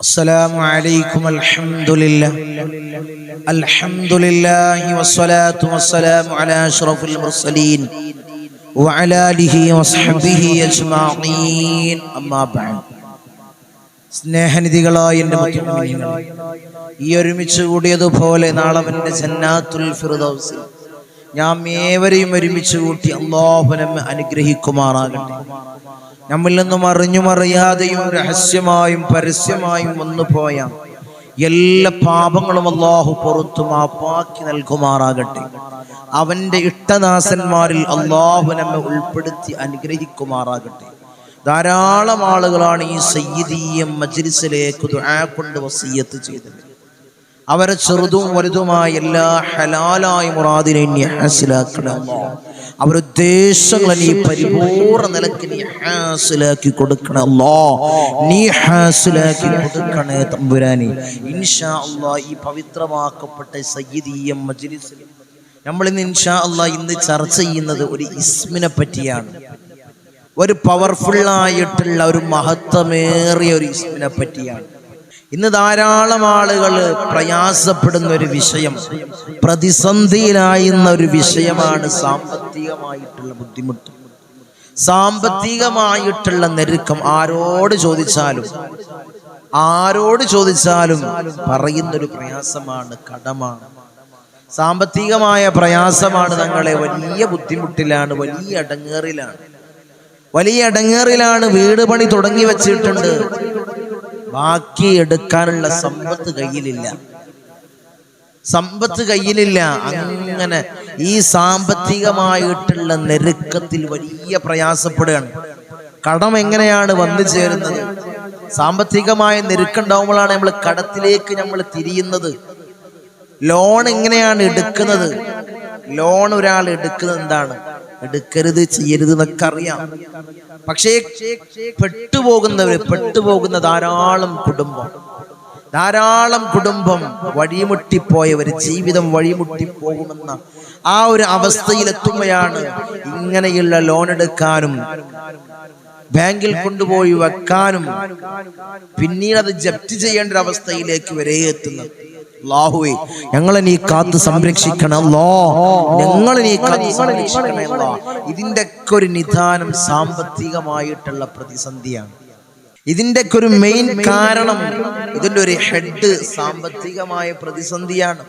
السلام عليكم الحمد لله والصلاة والسلام على أشرف المرسلين وعلى آله وصحبه أجمعين أما بعد സ്നേഹനിധികളായ എൻ്റെ മുഅ്മിനീങ്ങളെ, ഈ ഒരുമിച്ച് കൂടിയതുപോലെ നാളെ അവൻ്റെ ജന്നാത്തുൽ ഫിർദൗസിൽ നാം ഏവരെയും ഒരുമിച്ച് കൂട്ടി അല്ലാഹു നമ്മെ അനുഗ്രഹിക്കുമാറാകട്ടെ. നമ്മിൽ നിന്നും അറിഞ്ഞും അറിയാതെയും രഹസ്യമായും പരസ്യമായും വന്നുപോയ എല്ലാ പാപങ്ങളും അല്ലാഹു പുറത്തു മാപ്പാക്കി നൽകുമാറാകട്ടെ. അവൻ്റെ ഇഷ്ടദാസന്മാരിൽ അല്ലാഹു നമ്മെ ഉൾപ്പെടുത്തി അനുഗ്രഹിക്കുമാറാകട്ടെ. ധാരാളം ആളുകളാണ് ഈ സയ്യിദീയ മജ്ലിസിലേക്ക് ദുആ കൊണ്ട് വസിയ്യത്ത് ചെയ്തത്. അവരെ ചെറുതും വലുതുമായ എല്ലാ ഹലാലായ മുറാദിനെ നീ ഹാസിലാക്കണം. അവരുടെ ഉദ്ദേശങ്ങളെ നീ പരിപൂർണ്ണ നിലയ്ക്ക് നീ ഹാസിലാക്കി കൊടുക്കണം. നീ ഹാസിലാക്കി കൊടുക്കണേ തമ്പുരാനെ. ഇൻഷാ അല്ലാഹ് ഈ പവിത്രമാക്കപ്പെട്ട സയ്യിദീയ മജ്ലിസിൽ നമ്മൾ ഇന്ന് ഇൻഷാ അല്ലാഹ് ഇന്ന് ചർച്ച ചെയ്യുന്നത് ഒരു ഇസ്മിനെ പറ്റിയാണ്. ഒരു പവർഫുള്ളായിട്ടുള്ള ഒരു മഹത്വമേറിയ ഒരു ഇസ്മിനെ പറ്റിയാണ്. ഇന്ന് ധാരാളം ആളുകൾ പ്രയാസപ്പെടുന്ന ഒരു വിഷയം, പ്രതിസന്ധിയിലായുന്ന ഒരു വിഷയമാണ് സാമ്പത്തികമായിട്ടുള്ള ബുദ്ധിമുട്ട്, സാമ്പത്തികമായിട്ടുള്ള ഞെരുക്കം. ആരോട് ചോദിച്ചാലും പറയുന്നൊരു പ്രയാസമാണ് കടമാണ്. സാമ്പത്തികമായ പ്രയാസമാണ് തങ്ങളെ വലിയ ബുദ്ധിമുട്ടിലാണ്, വലിയ അടങ്ങേറിലാണ്. വീട് പണി തുടങ്ങി വച്ചിട്ടുണ്ട്, ബാക്കി എടുക്കാനുള്ള സമ്പത്ത് കയ്യിലില്ല. അങ്ങനെ ഈ സാമ്പത്തികമായിട്ടുള്ള ഞെരുക്കത്തിൽ വലിയ പ്രയാസപ്പെടുകയാണ്. കടം എങ്ങനെയാണ് വന്നു ചേരുന്നത്? സാമ്പത്തികമായ ഞെരുക്കുണ്ടാവുമ്പോഴാണ് നമ്മൾ കടത്തിലേക്ക് നമ്മൾ തിരിയുന്നത്. ലോൺ എങ്ങനെയാണ് എടുക്കുന്നത്? ലോൺ ഒരാൾ എടുക്കുന്നത് എന്താണ്? എടുക്കരുത്, ചെയ്യരുത് എന്നൊക്കെ അറിയാം. പക്ഷേ പെട്ടുപോകുന്ന ധാരാളം കുടുംബം വഴിമുട്ടിപ്പോയവര്, ജീവിതം വഴിമുട്ടിപ്പോകുമെന്ന ആ ഒരു അവസ്ഥയിലെത്തുമ്പോഴാണ് ഇങ്ങനെയുള്ള ലോൺ എടുക്കാനും ബാങ്കിൽ കൊണ്ടുപോയി വെക്കാനും പിന്നീട് അത് ജപ്തി ചെയ്യേണ്ട ഒരു അവസ്ഥയിലേക്ക് വരെ എത്തുന്നത്. അല്ലാഹുവേ, ഞങ്ങളെ നീ കാത്ത് സംരക്ഷിക്കണം. ഇതിൻ്റെയൊക്കെ ഒരു നിദാനം സാമ്പത്തികമായിട്ടുള്ള പ്രതിസന്ധിയാണ്. ഇതിൻ്റെയൊക്കെ ഒരു മെയിൻ കാരണം, ഇതിൻ്റെ ഒരു ഹെഡ് സാമ്പത്തികമായ പ്രതിസന്ധിയാണ്.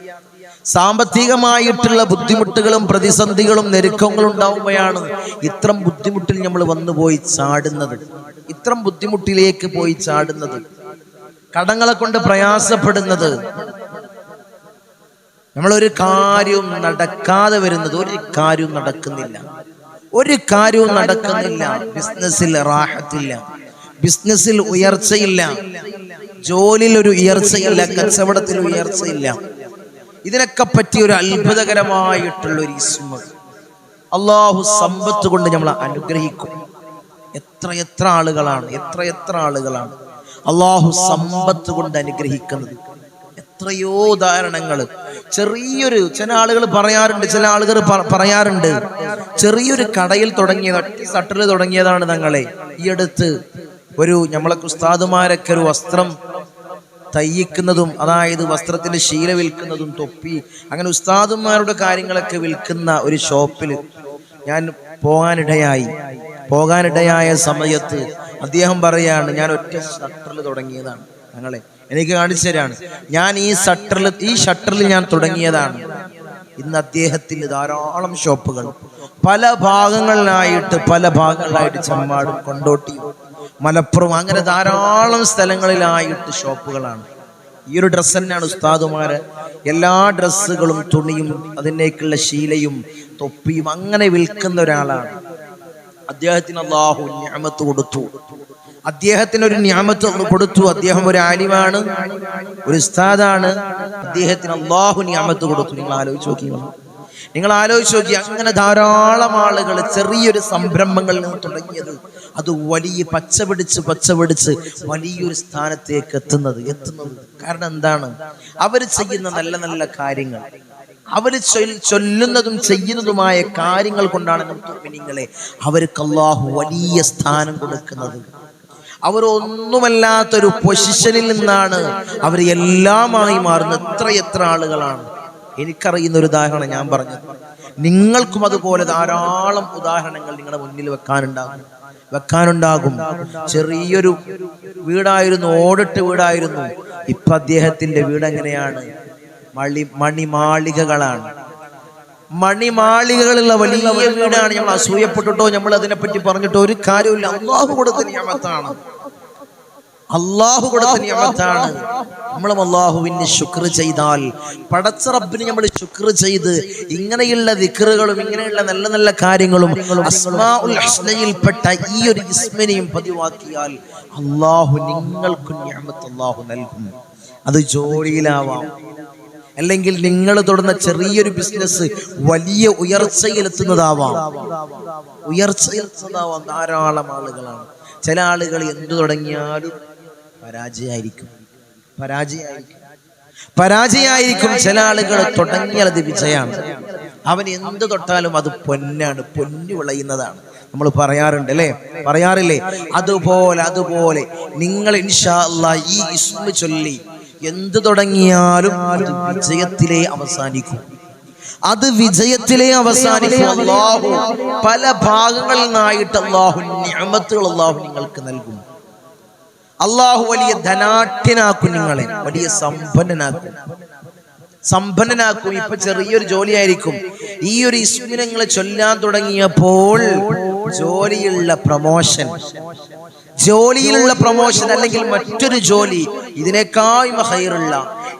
സാമ്പത്തികമായിട്ടുള്ള ബുദ്ധിമുട്ടുകളും പ്രതിസന്ധികളും ഞെരുക്കങ്ങളും ഉണ്ടാവുമ്പോഴാണ് ഇത്തരം ബുദ്ധിമുട്ടിൽ നമ്മൾ വന്നുപോയി ചാടുന്നത്, ഇത്തരം ബുദ്ധിമുട്ടിലേക്ക് പോയി ചാടുന്നത്, കടങ്ങളെ കൊണ്ട് പ്രയാസപ്പെടുന്നത്. നമ്മളൊരു കാര്യവും നടക്കാതെ വരുന്നത്, ഒരു കാര്യവും നടക്കുന്നില്ല. ബിസിനസ്സിൽ റാഹത്തില്ല, ബിസിനസ്സിൽ ഉയർച്ചയില്ല, ജോലിയിൽ ഒരു ഉയർച്ചയില്ല, കച്ചവടത്തിൽ ഉയർച്ചയില്ല. ഇതിനൊക്കെ പറ്റിയ ഒരു അത്ഭുതകരമായിട്ടുള്ള ഒരു ഇസ്മ അല്ലാഹു സമ്പത്ത് കൊണ്ട് നമ്മളെ അനുഗ്രഹിക്കും. എത്ര ആളുകളാണ് അല്ലാഹു സമ്പത്ത് കൊണ്ട് അനുഗ്രഹിക്കുന്നത്. എത്രയോ ഉദാഹരണങ്ങൾ. ചില ആളുകൾ പറയാറുണ്ട് ചെറിയൊരു കടയിൽ തുടങ്ങിയത്, ഒറ്റ ഷട്ടറിൽ തുടങ്ങിയതാണ് തങ്ങളെ. ഈ അടുത്ത് നമ്മളെ ഉസ്താദുമാരൊക്കെ ഒരു വസ്ത്രം തയ്യിക്കുന്നതും, അതായത് വസ്ത്രത്തിന്റെ ശീല വിൽക്കുന്നതും, തൊപ്പി, അങ്ങനെ ഉസ്താദുമാരുടെ കാര്യങ്ങളൊക്കെ വിൽക്കുന്ന ഒരു ഷോപ്പിൽ ഞാൻ പോകാനിടയായ സമയത്ത് അദ്ദേഹം പറയാണ്, ഞാൻ ഒറ്റ ഷട്ടറിൽ തുടങ്ങിയതാണ് തങ്ങളെ, എനിക്ക് കാണിച്ചു തരാണ്. ഞാൻ ഈ ഷട്ടറിൽ ഞാൻ തുടങ്ങിയതാണ്. ഇന്ന് അദ്ദേഹത്തിന് ധാരാളം ഷോപ്പുകൾ പല ഭാഗങ്ങളിലായിട്ട് ചെമ്മാടും, കൊണ്ടോട്ടി, മലപ്പുറം, അങ്ങനെ ധാരാളം സ്ഥലങ്ങളിലായിട്ട് ഷോപ്പുകളാണ്. ഈ ഒരു ഡ്രസ്സ് തന്നെയാണ് ഉസ്താദുമാര് എല്ലാ ഡ്രസ്സുകളും, തുണിയും, അതിനേക്കുള്ള ശീലയും, തൊപ്പിയും അങ്ങനെ വിൽക്കുന്ന ഒരാളാണ്. അദ്ദേഹത്തിന് അല്ലാഹു നിഅമത്ത് കൊടുത്തു. അദ്ദേഹത്തിന് ഒരു ആലിമാണ്, ഒരു ഉസ്താദാണ്. അദ്ദേഹത്തിന് അല്ലാഹു നിഅമത്ത് കൊടുത്തു. നിങ്ങൾ ആലോചിച്ച് നോക്കി. അങ്ങനെ ധാരാളം ആളുകൾ ചെറിയൊരു സംരംഭങ്ങളിൽ നിന്ന് തുടങ്ങിയത് അത് വലിയ പച്ചപിടിച്ച് വലിയൊരു സ്ഥാനത്തേക്ക് എത്തുന്നത്. കാരണം എന്താണ്? അവർ ചെയ്യുന്ന നല്ല കാര്യങ്ങൾ, അവർ ചൊല്ലുന്നതും ചെയ്യുന്നതുമായ കാര്യങ്ങൾ കൊണ്ടാണ് മുഅ്മിനീങ്ങളെ അവർക്ക് അല്ലാഹു വലിയ സ്ഥാനം കൊടുക്കുന്നത്. അവരൊന്നുമല്ലാത്തൊരു പൊസിഷനിൽ നിന്നാണ് അവർ എല്ലാമായി മാറുന്നത്. എത്ര ആളുകളാണ്. എനിക്കറിയുന്ന ഒരു ഉദാഹരണം ഞാൻ പറഞ്ഞത്. നിങ്ങൾക്കും അതുപോലെ ധാരാളം ഉദാഹരണങ്ങൾ നിങ്ങളുടെ മുന്നിൽ വെക്കാനുണ്ടാകും. ചെറിയൊരു വീടായിരുന്നു, ഓടിട്ട വീടായിരുന്നു. ഇപ്പൊ അദ്ദേഹത്തിന്റെ വീട് എങ്ങനെയാണ്? മണിമാളികകളാണ്. മണിമാളികകളുള്ള വലിയ വീടാണ്. നമ്മൾ അസൂയപ്പെട്ടിട്ടോ നമ്മൾ അതിനെപ്പറ്റി പറഞ്ഞിട്ടോ ഒരു കാര്യമില്ല. അള്ളാഹു കൊടുത്ത നിയമത്താണ്. നമ്മളും അള്ളാഹുവിന് ശുക്ർ ചെയ്താൽ, പടച്ച റബ്ബിന് നമ്മൾ ശുക്ർ ചെയ്ത് ഇങ്ങനെയുള്ള ദിക്റുകളും ഇങ്ങനെയുള്ള നല്ല നല്ല കാര്യങ്ങളും അസ്മാഉൽ ഹുസ്നയിൽപ്പെട്ട ഈ ഒരു ഇസ്മിനെയും പതിവാക്കിയാൽ അള്ളാഹു നിങ്ങൾക്ക് നിഅമത്ത് അള്ളാഹു നൽകും. അത് ജോലിയിലാവാം, അല്ലെങ്കിൽ നിങ്ങൾ തുടർന്ന ചെറിയൊരു ബിസിനസ് വലിയ ഉയർച്ചയിലെത്തുന്നതാവാം. ധാരാളം ആളുകളാണ്. ചില ആളുകൾ എന്തു തുടങ്ങിയാലും പരാജയായിരിക്കും. ചില ആളുകൾ തുടങ്ങിയാൽ അത് വിജയമാണ്. അവൻ എന്ത് തൊട്ടാലും അത് പൊന്നാണ്, പൊന്നു വിളയുന്നതാണ്. നമ്മൾ പറയാറില്ലേ? അതുപോലെ നിങ്ങൾ ഇൻഷാ അല്ലാഹ് ഈ ഇസ്മ ചൊല്ലി എന്ത് തുടങ്ങിയാലും അത് വിജയത്തിലേ അവസാനിക്കും. അല്ലാഹു പല ഭാഗങ്ങളിൽ നിന്നായിട്ട് അല്ലാഹു നിഅമത്തുകൾ അല്ലാഹു നിങ്ങൾക്ക് നൽകും. അല്ലാഹു വലിയ ധനാഢ്യനാക്കും, നിങ്ങളെ വലിയ സമ്പന്നനാക്കും. ഇപ്പൊ ചെറിയൊരു ജോലിയായിരിക്കും. ഈ ഒരു ഇസ്മിനെ നിങ്ങൾ ചൊല്ലാൻ തുടങ്ങിയപ്പോൾ ജോലിയിലുള്ള പ്രമോഷൻ അല്ലെങ്കിൽ മറ്റൊരു ജോലി, ഇതിനേക്കാളും ഹൈറുള്ള,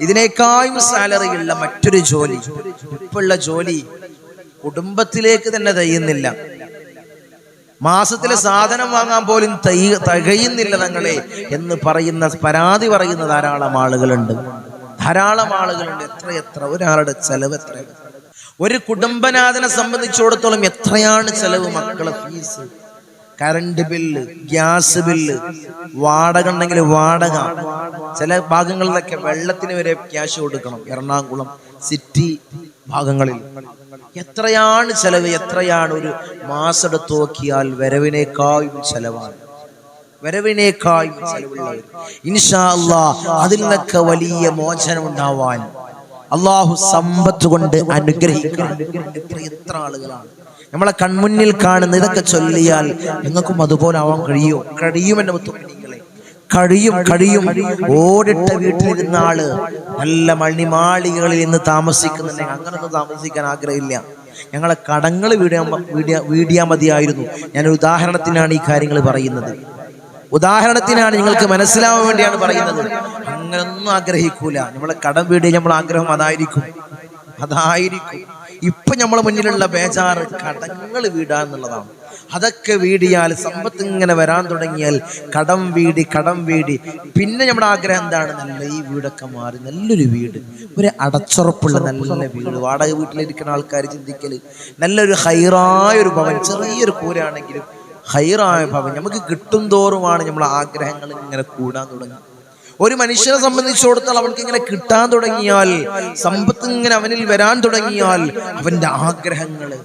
ഇതിനേക്കാളും സാലറിയുള്ള മറ്റൊരു ജോലി, ഇപ്പോഴുള്ള ജോലി കുടുംബത്തിലേക്ക് തന്നെ തികയുന്നില്ല. മാസത്തിലെ സാധനം വാങ്ങാൻ പോലും തികയുന്നില്ല തങ്ങളെ എന്ന് പരാതി പറയുന്ന ധാരാളം ആളുകളുണ്ട്. എത്ര ഒരാളുടെ ചെലവ് എത്ര? ഒരു കുടുംബനാഥനെ സംബന്ധിച്ചിടത്തോളം എത്രയാണ് ചെലവ്? മക്കളെ fees, current bill, gas bill, വാടക ഉണ്ടെങ്കിൽ വാടക. ചില ഭാഗങ്ങളിലൊക്കെ വെള്ളത്തിന് വരെ ക്യാഷ് കൊടുക്കണം. എറണാകുളം സിറ്റി ഭാഗങ്ങളിൽ എത്രയാണ് ചെലവ്? എത്രയാണ്? ഒരു മാസം എടുത്ത് നോക്കിയാൽ വരവിനേക്കാളും ചെലവുള്ളവർ ഇൻഷാ അല്ലാഹ് അതിൽ നിന്നൊക്കെ വലിയ മോചനം ഉണ്ടാവാൻ അള്ളാഹു സമ്പത്ത് കൊണ്ട് അനുഗ്രഹിക്കണം. എത്ര ആളുകളാണ് നമ്മളെ കൺമുന്നിൽ കാണുന്ന. ഇതൊക്കെ ചൊല്ലിയാൽ നിങ്ങൾക്കും അതുപോലെ ആവാൻ കഴിയുമെന്റെ മുത്തുമണികളെ, കഴിയും. ഓടിട്ട വീട്ടിലിരുന്ന ആള് നല്ല മണിമാളികകളിൽ നിന്ന് താമസിക്കുന്നുണ്ടെങ്കിൽ അങ്ങനൊന്നും താമസിക്കാൻ ആഗ്രഹമില്ല. ഞങ്ങളെ കടങ്ങൾ വീടിയാ മതിയായിരുന്നു. ഞാനൊരു ഉദാഹരണത്തിനാണ് ഈ കാര്യങ്ങൾ പറയുന്നത്. ഉദാഹരണത്തിനാണ്, നിങ്ങൾക്ക് മനസ്സിലാവാൻ വേണ്ടിയാണ് പറയുന്നത്. അങ്ങനൊന്നും ആഗ്രഹിക്കൂല. നമ്മളെ കടം വീടിയ നമ്മളെ ആഗ്രഹം അതായിരിക്കും. ഇപ്പൊ നമ്മളെ മുന്നിലുള്ള ബേജാറ് കടങ്ങൾ വീടാന്നുള്ളതാണ്. അതൊക്കെ വീടിയാൽ സമ്പത്ത് ഇങ്ങനെ വരാൻ തുടങ്ങിയാൽ കടം വീടി പിന്നെ നമ്മുടെ ആഗ്രഹം എന്താണ്? നല്ല ഈ വീടൊക്കെ മാറി നല്ലൊരു വീട്, ഒരു അടച്ചുറപ്പുള്ള നല്ല വീട്. വാടക വീട്ടിലിരിക്കുന്ന ആൾക്കാർ ചിന്തിക്കല് നല്ലൊരു ഹൈറായ ഒരു ഭവൻ, ചെറിയൊരു കൂരാണെങ്കിലും ഹൈറായ ഭവൻ നമുക്ക് കിട്ടും തോറുമാണ് നമ്മളെ ആഗ്രഹങ്ങൾ ഇങ്ങനെ കൂടാൻ തുടങ്ങി. ഒരു മനുഷ്യനെ സംബന്ധിച്ചിടത്തോളം അവർക്ക് ഇങ്ങനെ കിട്ടാൻ തുടങ്ങിയാൽ, സമ്പത്ത് ഇങ്ങനെ അവനിൽ വരാൻ തുടങ്ങിയാൽ അവന്റെ ആഗ്രഹങ്ങള്,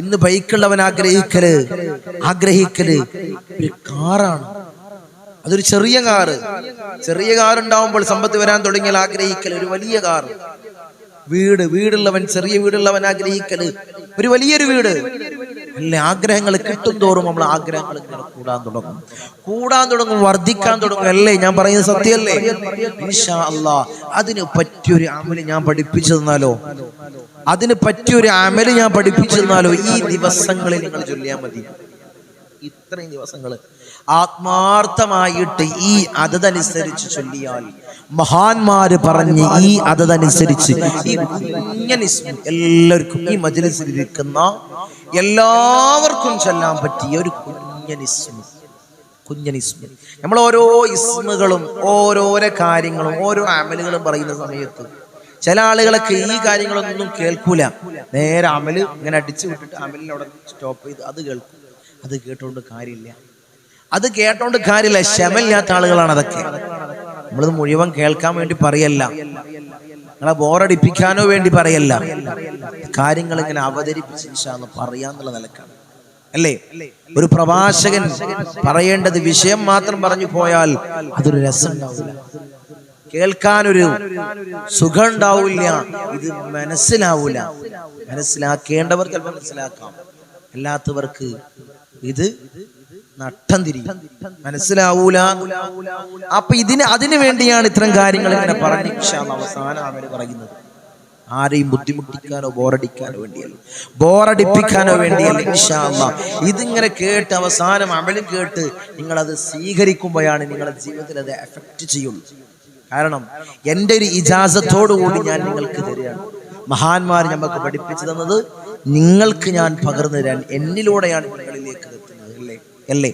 ഇന്ന് ബൈക്കുള്ളവൻ ആഗ്രഹിക്കല് ഒരു കാറാണ്. അതൊരു ചെറിയ കാർ ഉണ്ടാവുമ്പോൾ സമ്പത്ത് വരാൻ തുടങ്ങിയാൽ ആഗ്രഹിക്കല് ഒരു വലിയ കാർ. വീടുള്ളവൻ, ചെറിയ വീടുള്ളവൻ ആഗ്രഹിക്കല് ഒരു വലിയൊരു വീട്. അല്ലെ, ആഗ്രഹങ്ങൾ കിട്ടും തോറും നമ്മൾ ആഗ്രഹങ്ങൾ ഇങ്ങനെ കൂടാൻ തുടങ്ങും, വർദ്ധിക്കാൻ തുടങ്ങും. അല്ലേ, ഞാൻ പറയുന്നത് സത്യമല്ലേ? ഇൻഷാ അല്ലാഹ് അതിന് പറ്റിയൊരു അമല് ഞാൻ പഠിപ്പിച്ചു തന്നാലോ, ഈ ദിവസങ്ങളിൽ നിങ്ങൾ ചൊല്ലിയാൽ മതി. ഇത്രയും ദിവസങ്ങൾ ആത്മാർത്ഥമായിട്ട് ഈ അതനുസരിച്ച് ചൊല്ലിയാൽ, മഹാന്മാര് പറഞ്ഞ് ഈ അതനുസരിച്ച് എല്ലാവർക്കും, ഈ മജ്‌ലിസിൽ ഇരിക്കുന്ന എല്ലാവർക്കും ചൊല്ലാൻ പറ്റിയ ഒരു കുഞ്ഞൻ ഇസ്മ. നമ്മൾ ഓരോ ഇസ്മുകളും ഓരോരോ കാര്യങ്ങളും ഓരോ അമലുകളും പറയുന്ന സമയത്ത് ചില ആളുകളൊക്കെ ഈ കാര്യങ്ങളൊന്നും കേൾക്കൂല. നേരെ അമല് ഇങ്ങനെ അടിച്ചു വിട്ടിട്ട് അമലിനെ അവിടെ സ്റ്റോപ്പ് ചെയ്ത് അത് കേൾക്കും. അത് കേട്ടോണ്ട് കാര്യമില്ല. ക്ഷമയില്ലാത്ത ആളുകളാണ് അതൊക്കെ. നമ്മളത് മുഴുവൻ കേൾക്കാൻ വേണ്ടി പറയല്ല, നിങ്ങളെ ബോറടിപ്പിക്കാനോ വേണ്ടി പറയല്ല. കാര്യങ്ങൾ ഇങ്ങനെ അവതരിപ്പിച്ച് ഇൻഷാ അല്ലാഹ് പറയാന്നുള്ള നിലക്കാണ്. അല്ലേ? ഒരു പ്രഭാഷകൻ പറയേണ്ടത് വിഷയം മാത്രം പറഞ്ഞു പോയാൽ അതൊരു രസം ഉണ്ടാവില്ല, കേൾക്കാനൊരു സുഖം ഉണ്ടാവില്ല, ഇത് മനസ്സിലാവൂല. മനസ്സിലാക്കേണ്ടവർ ചിലപ്പോൾ മനസ്സിലാക്കാം, അല്ലാത്തവർക്ക് ഇത് നട്ടം തിരിയും, മനസ്സിലാവൂല. അപ്പൊ അതിനു വേണ്ടിയാണ് ഇത്തരം കാര്യങ്ങൾ ഇങ്ങനെ പറഞ്ഞ് അവസാനം അവര് പറയുന്നത്. ആരെയും ബുദ്ധിമുട്ടിക്കാനോ ബോറടിക്കാനോ വേണ്ടിയല്ല, ബോറടിപ്പിക്കാനോ വേണ്ടിയല്ല. ഇൻഷാ അല്ലാഹ് ഇതിങ്ങനെ കേട്ട് അവസാനം അമലും കേട്ട് നിങ്ങളത് സ്വീകരിക്കുമ്പോഴാണ് നിങ്ങളുടെ ജീവിതത്തിൽ അത് എഫക്റ്റ് ചെയ്യുള്ളൂ. കാരണം എൻ്റെ ഒരു ഇജാസത്തോടു കൂടി ഞാൻ നിങ്ങൾക്ക് തരികയാണ്. മഹാന്മാർ നമുക്ക് പഠിപ്പിച്ചു തന്നത് നിങ്ങൾക്ക് ഞാൻ പകർന്നു തരാൻ, എന്നിലൂടെയാണ് നിങ്ങളിലേക്ക് എത്തുന്നത്. അല്ലേ?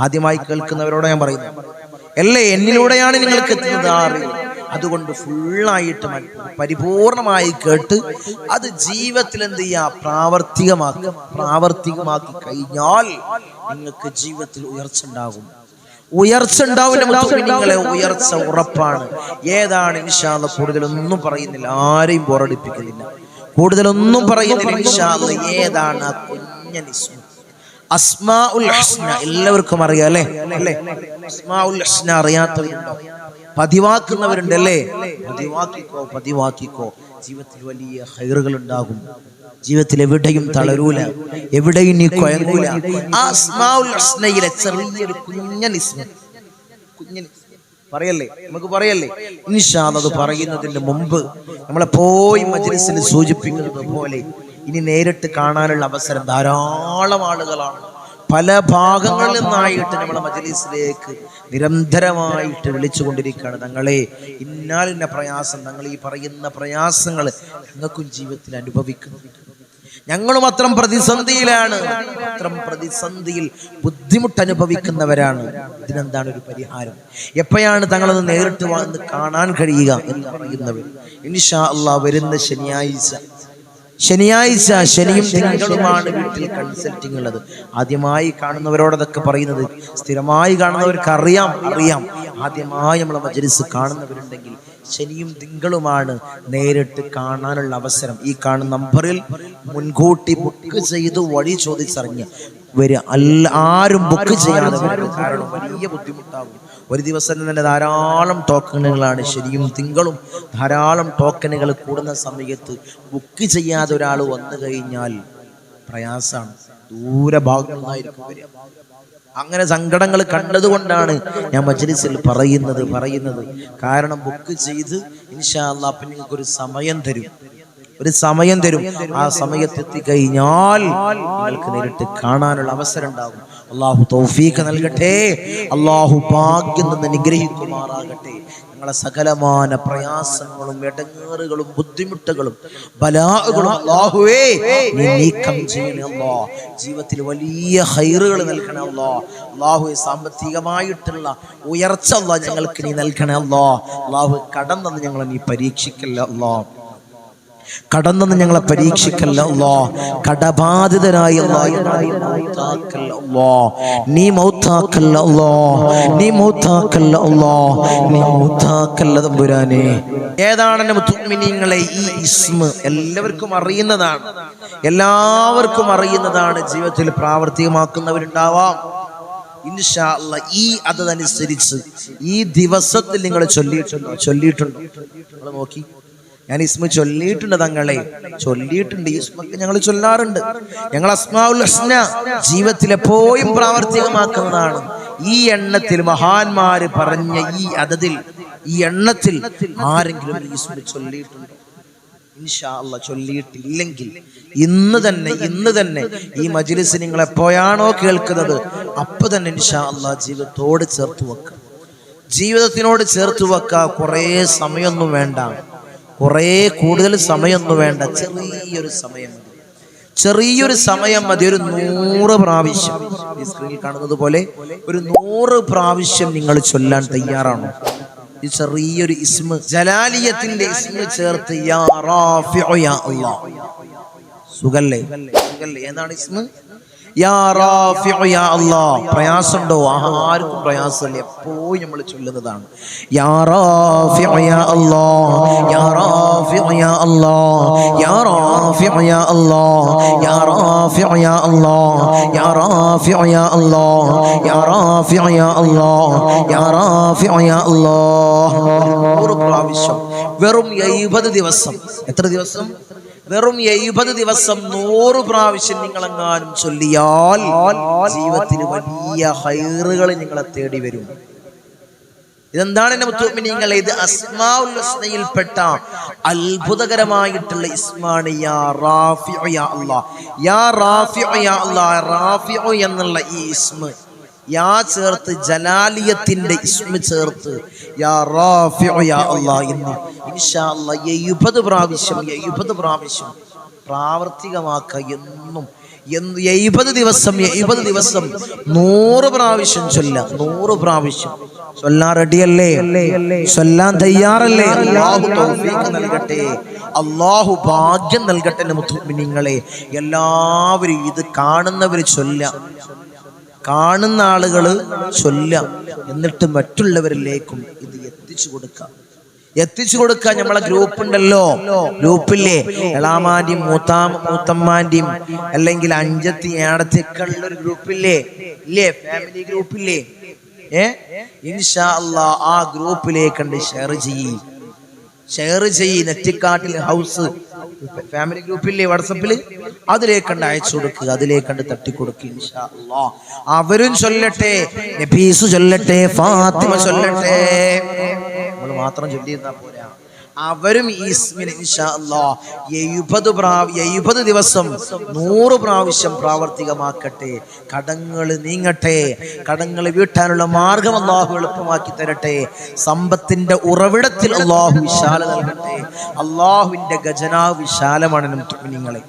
ആദ്യമായി കേൾക്കുന്നവരോട് ഞാൻ പറയുന്നു, അല്ലേ, എന്നിലൂടെയാണ് നിങ്ങൾക്ക് എത്തുന്നത്. അതുകൊണ്ട് ഫുള്ളായിട്ട് പരിപൂർണമായി കേട്ട് അത് ജീവിതത്തിൽ എന്ത് ചെയ്യുക, പ്രാവർത്തികമാക്കി കഴിഞ്ഞാൽ നിങ്ങൾക്ക് ജീവിതത്തിൽ ഉയർച്ച ഉണ്ടാകും. നിങ്ങളെ ഉയർച്ച ഉറപ്പാണ്. ഏതാണ് ഇൻഷാ അല്ലാഹ് കൂടുതലൊന്നും പറയുന്നില്ല, ആരെയും ബോറടിപ്പിക്കുന്നില്ല, കൂടുതലൊന്നും പറയുന്നില്ല. ഇൻഷാ അല്ലാഹ് ഏതാണ് ആ കുഞ്ഞൻ ഇസ്മ? അസ്മാഉൽ ഹുസ്ന എല്ലാവർക്കും അറിയാം, അല്ലേ? അസ്മാഉൽ ഹുസ്ന അറിയാത്തവരുണ്ടോ? പതിവാക്കുന്നവരുണ്ട്, അല്ലേ? പതിവാക്കിക്കോ. ജീവിതത്തിൽ വലിയ ഖൈറുകൾ ഉണ്ടാകും. ജീവിതത്തിൽ എവിടെയും തളരൂല, എവിടെയും നീ കൊയങ്ങൂല. ആ അസ്മാഉൽ ഹുസ്നയിലെ ചെറിയൊരു കുഞ്ഞൻ ഇസ്മ പറയല്ലേ, നമുക്ക് പറയല്ലേ? ഇൻഷാ അല്ലാഹ് അത് പറയുന്നതിന് മുമ്പ് നമ്മളെ പോയി മജ്ലിസിൽ സൂചിപ്പിക്കുന്നത് പോലെ ഇനി നേരിട്ട് കാണാനുള്ള അവസരം ധാരാളം ആളുകളാണ് പല ഭാഗങ്ങളിൽ നിന്നായിട്ട് നമ്മളെ മജ്ലിസിലേക്ക് നിരന്തരമായിട്ട് വിളിച്ചുകൊണ്ടിരിക്കുകയാണ്. തങ്ങളെ ഇന്നാലിന്ന പ്രയാസം, തങ്ങൾ ഈ പറയുന്ന പ്രയാസങ്ങൾ ഞങ്ങൾക്കും ജീവിതത്തിൽ അനുഭവിക്കുന്നുണ്ട്, ഞങ്ങളും അത്തരം പ്രതിസന്ധിയിലാണ്, അത്തരം പ്രതിസന്ധിയിൽ ബുദ്ധിമുട്ട് അനുഭവിക്കുന്നവരാണ്. ഇതിനെന്താണ് ഒരു പരിഹാരം? എപ്പോഴാണ് തങ്ങളത് നേരിട്ട് വന്ന് കാണാൻ കഴിയുക എന്ന് പറയുന്നവർ ഇൻഷാ അല്ലാഹ് വരുന്ന ശനിയാഴ്ച ശനിയും തിങ്കളുമാണ് വീട്ടിൽ കൺസൾട്ടിങ് ഉള്ളത്. ആദ്യമായി കാണുന്നവരോടതൊക്കെ പറയുന്നത്, സ്ഥിരമായി കാണുന്നവർക്ക് അറിയാം. ആദ്യമായി നമ്മളെ മജ്ലിസ് കാണുന്നവരുണ്ടെങ്കിൽ ശനിയും തിങ്കളുമാണ് നേരിട്ട് കാണാനുള്ള അവസരം. ഈ കാണുന്ന നമ്പറിൽ മുൻകൂട്ടി ബുക്ക് ചെയ്ത് വഴി ചോദിച്ചറിഞ്ഞ് വരിക. ആരും ബുക്ക് ചെയ്യാതെ വരും, കാരണം വലിയ ബുദ്ധിമുട്ടാകും. ഒരു ദിവസം തന്നെ ധാരാളം ടോക്കണുകളാണ്, ശനിയും തിങ്കളും ധാരാളം ടോക്കണുകൾ കൂടുന്ന സമയത്ത് ബുക്ക് ചെയ്യാതെ ഒരാൾ വന്നു കഴിഞ്ഞാൽ പ്രയാസമാണ്, ദൂരഭാഗങ്ങളായിരിക്കും വരിക. അങ്ങനെ സങ്കടങ്ങൾ കണ്ടതുകൊണ്ടാണ് ഞാൻ മജ്ലിസിൽ പറയുന്നത്. കാരണം ബുക്ക് ചെയ്ത് ഇൻഷാ അല്ലാഹ് അപ്പം നിങ്ങൾക്കൊരു സമയം തരും. ആ സമയത്തെത്തി കഴിഞ്ഞാൽ നിങ്ങൾക്ക് നേരിട്ട് കാണാനുള്ള അവസരം ഉണ്ടാകും. അല്ലാഹു തൗഫീഖ് നൽകട്ടെ, അല്ലാഹു ഭാഗ്യം നിന്ന് അനുഗ്രഹിക്കുമാറാകട്ടെ. ഞങ്ങളെ സകലമാന പ്രയാസങ്ങളും ഇടങ്ങേറുകളും ബുദ്ധിമുട്ടുകളും ബലാകളും അല്ലാഹുവേ നീ നീക്കം ചെയ്യണേ അല്ലാഹ്. ജീവിതത്തിൽ വലിയ ഖൈറുകൾ നൽകണേ അല്ലാഹ്. അല്ലാഹുവേ സാമ്പത്തികമായിട്ടുള്ള ഉയർച്ച അല്ലാഹ് ഞങ്ങൾക്ക് നീ നൽകണേ അല്ലാഹ്. അല്ലാഹു കടന്നു ഞങ്ങളെ നീ പരീക്ഷിക്കല്ല അല്ലാഹ്, കടന്നു ഞങ്ങളെ പരീക്ഷിക്കല്ല അല്ലാഹ്. കടബാധിതരായ നീ മൗത്താക്കല്ല തമ്പുരാനെ. ഏതാണ് മുഅ്മിനീങ്ങളെ ഈ ഇസ്മ? എല്ലാവർക്കും അറിയുന്നതാണ്. ജീവിതത്തിൽ പ്രാവർത്തികമാക്കുന്നവരുണ്ടാവാം. ഇൻഷാ അല്ലാഹ് ഈ അതനുസരിച്ച് ഈ ദിവസത്തിൽ നിങ്ങൾ ചൊല്ലിയിട്ടുണ്ടോ? നിങ്ങൾ നോക്കി, ഞാൻ ഇസ്മ ചൊല്ലിയിട്ടുണ്ട്, തങ്ങളെ ചൊല്ലിയിട്ടുണ്ട്. ഇസ്മക്ക് ഞങ്ങൾ ചൊല്ലാറുണ്ട്. ഞങ്ങൾ അസ്മാഉൽ ഹുസ്ന ജീവിതത്തിൽ എപ്പോഴും പ്രാവർത്തികമാക്കുന്നതാണ്. ഈ എണ്ണത്തിൽ മഹാന്മാര് പറഞ്ഞ ഈ അതതിൽ, ഈ എണ്ണത്തിൽ ആരെങ്കിലും ഇസ്മ ചൊല്ലിയിട്ടുണ്ടോ? ഇൻഷാ അല്ലാഹ് ചൊല്ലിയിട്ടില്ലെങ്കിൽ ഇന്ന് തന്നെ ഈ മജ്ലിസ് നിങ്ങൾ എപ്പോഴാണോ കേൾക്കുന്നത് അപ്പൊ തന്നെ ഇൻഷാ അല്ലാഹ് ജീവിതത്തിനോട് ചേർത്ത് വെക്കുക. കുറേ സമയമൊന്നും വേണ്ട, കുറേ കൂടുതൽ സമയമൊന്നും വേണ്ട, ചെറിയൊരു സമയം മതി. ഒരു 100 പ്രാവശ്യം ഈ സ്ക്രീനിൽ കാണുന്നത് പോലെ ഒരു 100 പ്രാവശ്യം നിങ്ങൾ ചൊല്ലാൻ തയ്യാറാണോ? ഈ ചെറിയൊരു ഇസ്മ, ജലാലിയത്തിന്റെ ഇസ്മ ചേർത്ത് യാ റാഫിഉ യാ അല്ലാഹ്. സുഖല്ലേ? ഏതാണ് ഇസ്മ? യാ റാഫിഉ യാ അല്ലാഹ്. പ്രയാസമുണ്ടോ? ആർക്കും പ്രയാസമില്ല, എപ്പോഴും നമ്മൾ ചൊല്ലുന്നതാണ്. യാ റാഫിഉ യാ അല്ലാഹ്, യാ റാഫിഉ യാ അല്ലാഹ്, യാ റാഫിഉ യാ അല്ലാഹ്, യാ റാഫിഉ യാ അല്ലാഹ്, യാ റാഫിഉ യാ അല്ലാഹ്, യാ റാഫിഉ യാ അല്ലാഹ്, യാ റാഫിഉ യാ അല്ലാഹ്. 100 പ്രാവശ്യം വെറും 70 ദിവസം. എത്ര ദിവസം? വെറും 70 ദിവസം 100 പ്രാവശ്യം നിങ്ങളെങ്ങാനും ചൊല്ലിയാൽ ജീവിതത്തിൽ വലിയ ഹൈറുകൾ നിങ്ങളെ തേടി വരും. ഇതെന്താണ് എന്റെ മുത്തുമിനീങ്ങളെ? ഇത് അസ്മാഉൽ ഹുസ്നയിൽപ്പെട്ട അത്ഭുതകരമായിട്ടുള്ള ഇസ്മാണ് യാ റാഫിഉ യാ അല്ലാഹ്. യാ റാഫിഉ യാ അല്ലാഹ്. റാഫിഉ എന്നുള്ള ഈ ഇസ്മ യാ ചേർത്ത് ജലാലിയത്തിന്റെ ഇസ്മ ചേർത്ത് യാ റാഫിഉ യാ അല്ലാഹ് എന്ന് ഇൻഷാ അല്ലാഹ് 70 പ്രാവശ്യം പ്രാവർത്തികമാക്കുക. എന്നും 70 ദിവസം 100 പ്രാവശ്യം ചൊല്ലാം. 100 പ്രാവശ്യം ചൊല്ലാൻ റെഡിയല്ലേ? ചൊല്ലാൻ തയ്യാറല്ലേ? അല്ലാഹു തൗഫീഖ് നൽകട്ടെ, അല്ലാഹു ഭാഗ്യം നൽകട്ടെ. മുഅ്മിനീങ്ങളെ, എല്ലാവരും ഇത് കാണുന്നവർ ചൊല്ലാം, കാണുന്ന ആളുകള് ചൊല്ലാം, എന്നിട്ട് മറ്റുള്ളവരിലേക്കും ഇത് എത്തിച്ചു കൊടുക്കുക. നമ്മളെ ഗ്രൂപ്പ് ഉണ്ടല്ലോ, ഗ്രൂപ്പില്ലേ, എളാമാന്റെയും മൂത്തമ്മാന്റെയും അല്ലെങ്കിൽ അഞ്ചത്തി ഏടത്തി ഒക്കെ ഉള്ള ഒരു ഗ്രൂപ്പില്ലേ, ഇല്ലേ? ഫാമിലി ഗ്രൂപ്പില്ലേ? ഇൻഷാ അല്ലാഹ് ആ ഗ്രൂപ്പിലേക്കുണ്ട് ഷെയർ ചെയ്യ്. നെറ്റിക്കാട്ടിൽ ഹൗസ് ഫാമിലി ഗ്രൂപ്പില്ലേ വാട്സപ്പില്, അതിലേക്കണ്ട് അയച്ചു കൊടുക്കുക, അതിലേക്കണ്ട് തട്ടിക്കൊടുക്കുക. ഇൻഷാ അല്ലാഹ് അവരും ചൊല്ലട്ടെ, നബീസ് ചൊല്ലട്ടെ, ഫാത്തിമ ചൊല്ലട്ടെ. നമ്മൾ മാത്രം ചൊല്ലിയിരുന്നാ പോരാ, അവരും ഈസ്മിന് ഇൻഷാ അല്ലാഹ് 70 ദിവസം 100 പ്രാവശ്യം പ്രാവർത്തികമാക്കട്ടെ. കടങ്ങൾ നീങ്ങട്ടെ, കടങ്ങൾ വീട്ടാനുള്ള മാർഗം അല്ലാഹു എളുപ്പമാക്കി തരട്ടെ. സമ്പത്തിന്റെ ഉറവിടത്തിൽ അല്ലാഹു വിശാല നൽകട്ടെ. അല്ലാഹുവിന്റെ ഖജനാവ് വിശാലമാണ് മുഅ്മിനീങ്ങളെ,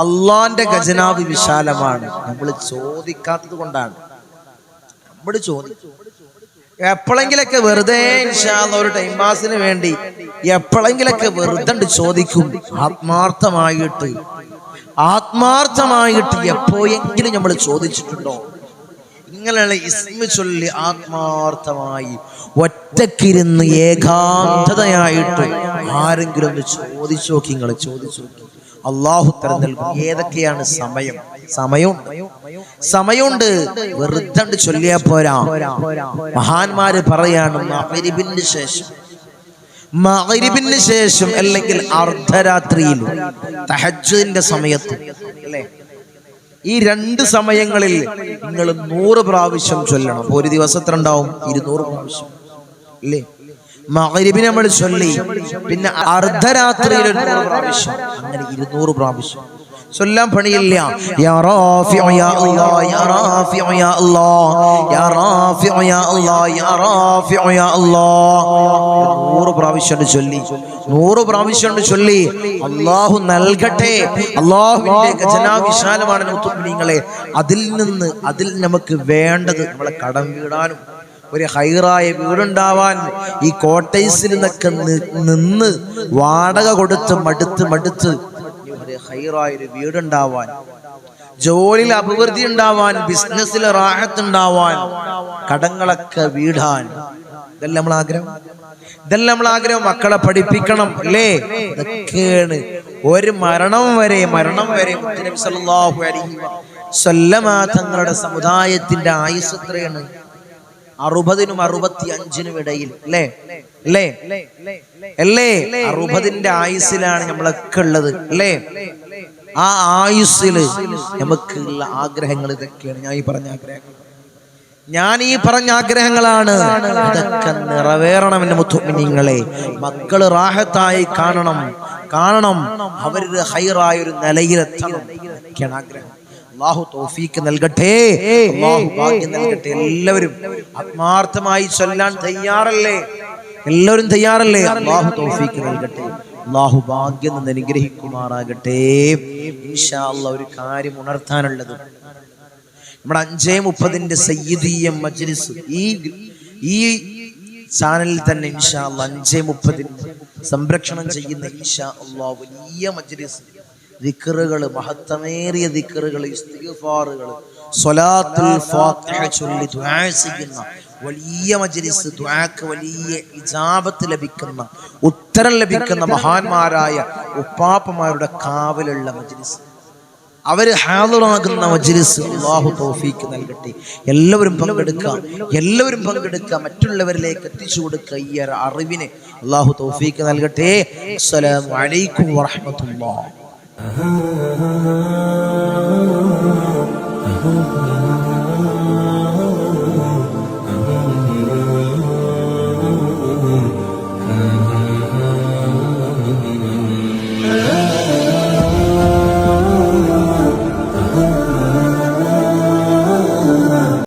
അല്ലാഹുവിന്റെ ഖജനാവ് വിശാലമാണ്. നമ്മൾ ചോദിക്കാത്തത് കൊണ്ടാണ്. നമ്മൾ ചോദിക്കും എപ്പോഴെങ്കിലൊക്കെ വെറുതെ, ഇൻഷാ അല്ലാഹ് ഒരു ടൈം പാസിന് വേണ്ടി എപ്പോഴെങ്കിലൊക്കെ വെറുതെ ചോദിക്കും. ആത്മാർത്ഥമായിട്ട് എപ്പോഴെങ്കിലും നമ്മൾ ചോദിച്ചിട്ടുണ്ടോ? ഇങ്ങനെയുള്ള ഇസ്മ ചൊല്ലി ആത്മാർത്ഥമായി ഒറ്റക്കിരുന്ന് ഏകാന്തതയായിട്ട് ആരെങ്കിലും ഒന്ന് ചോദിച്ചു നോക്കി. നിങ്ങൾ ചോദിച്ചു നോക്കി, അല്ലാഹു തആല നൽകും. ഏതൊക്കെയാണ് സമയമുണ്ട്. വെറുതെ ചൊല്ലിയാ പോരാ. മഹാന്മാര് പറയാണ്, മഗ്‌രിബിന് ശേഷം അല്ലെങ്കിൽ അർദ്ധരാത്രിയിൽ തഹജ്ജുദിന്റെ സമയത്ത്, അല്ലേ, ഈ 2 സമയങ്ങളിൽ നിങ്ങൾ 100 പ്രാവശ്യം ചൊല്ലണം. അപ്പൊ ഒരു ദിവസത്തിൽ ഉണ്ടാവും 200 പ്രാവശ്യം, ഇല്ലേ? മഗ്‌രിബിന് നമ്മൾ ചൊല്ലി, പിന്നെ അർദ്ധരാത്രിയിൽ 100 പ്രാവശ്യം, അങ്ങനെ 200 പ്രാവശ്യം ചൊല്ലാൻ പണിയില്ല. യാ റാഫിഉ യാ അല്ലാഹ്, യാ റാഫിഉ യാ അല്ലാഹ്, യാ റാഫിഉ യാ അല്ലാഹ്, യാ റാഫിഉ യാ അല്ലാഹ് 100 പ്രാവശ്യം ചൊല്ലി, 100 പ്രാവശ്യം ചൊല്ലി. അല്ലാഹു നൽകട്ടെ. അല്ലാഹുവിന്റെ ഖജനാവ് വിശാലമാണ് മുഅ്മിനീങ്ങളെ. അതിൽ നമുക്ക് വേണ്ടത് നമ്മളെ കടം വീടാനും ഒരു ഹൈറായ വീടുണ്ടാവാൻ, ഈ കോട്ടേഴ്സിൽ നിന്നൊക്കെ നിന്ന് വാടക കൊടുത്ത് മടുത്ത് ഒരു ഹൈറായൊരു വീടുണ്ടാവാൻ, ജോലിയിൽ അഭിവൃദ്ധി ഉണ്ടാവാൻ, ബിസിനസ്സിൽ റാഹത്ത് ഉണ്ടാവാൻ, കടങ്ങളൊക്കെ വീടാൻ, ഇതെല്ലാം നമ്മൾ ആഗ്രഹം. മക്കളെ പഠിപ്പിക്കണം, അല്ലേ? ഇതൊക്കെയാണ് ഒരു മരണം വരെ നബി സല്ലല്ലാഹു അലൈഹി വസല്ലമ തങ്ങളുടെ സമുദായത്തിന്റെ ആയുസ് എത്രയാണ്? 60-നും 65-നും ഇടയിൽ, അല്ലേ? 60-ന്റെ ആയുസ്സിലാണ് നമ്മളൊക്കെ ഉള്ളത്, അല്ലേ? ആ ആയുസ്സിൽ നമുക്കുള്ള ആഗ്രഹങ്ങൾ ഇതൊക്കെയാണ്. ഞാൻ ഈ പറഞ്ഞ ആഗ്രഹങ്ങളാണ്. ഇതൊക്കെ നിറവേറണം എന്റെ മുഅ്മിനീങ്ങളെ. മക്കള് റാഹത്തായി കാണണം, അവരുടെ ഹൈറായ ഒരു നിലയിലെത്തണം. ഇതൊക്കെയാണ് ആഗ്രഹം. അല്ലാഹു തൗഫീഖ് നൽകട്ടെ, അല്ലാഹു ഭാഗ്യം നൽകട്ടെ. എല്ലാവരും ആത്മാർത്ഥമായി ചൊല്ലാൻ തയ്യാറല്ലേ? എല്ലാവരും തയ്യാറല്ലേ? അല്ലാഹു തൗഫീഖ് നൽകട്ടെ, അല്ലാഹു ഭാഗ്യം നിന്ന് അനുഗ്രഹിക്കുമാറാകട്ടെ. ഇൻഷാ അല്ലാഹ് ഒരു കാര്യം ഉണർത്താനുള്ളത്, നമ്മുടെ 5:30 സയ്യിദിയ്യ മജ്ലിസ് ഈ ചാനലിൽ തന്നെ ഇൻഷാ അല്ലാഹ് 5:30 സംരക്ഷണം ചെയ്യുന്ന ഇൻഷാ അല്ലാഹ് വലിയ മജ്ലിസ് ദിക്റുകൾ, മഹത്തമേറിയ ദിക്റുകൾ, ഇസ്തിഗ്ഫാറുകൾ, സ്വലാത്തുൽ ഫാത്തിഹ ചൊല്ലി ദുആ ചെയ്യുന്ന വലിയ മജ്ലിസ്, ദുആക്ക് വലിയ ഇജാബത്ത് ലഭിക്കുന്ന, ഉത്തരം ലഭിക്കുന്ന മഹാന്മാരായ ഉപ്പാപ്പമാരുടെ കാവലുള്ള മജ്ലിസ്, അവര് ഹാദിറാകുന്ന മജ്ലിസ് അല്ലാഹു തൗഫീക്ക് നൽകട്ടെ. എല്ലാവരും പങ്കെടുക്കുക, മറ്റുള്ളവരിലേക്ക് എത്തിച്ചു കൊടുക്കുക. ഈ അറിവിനെ അല്ലാഹു തൗഫീക്ക് നൽകട്ടെ. അസ്സലാമു അലൈക്കും വറഹ്മത്തുള്ളാഹി.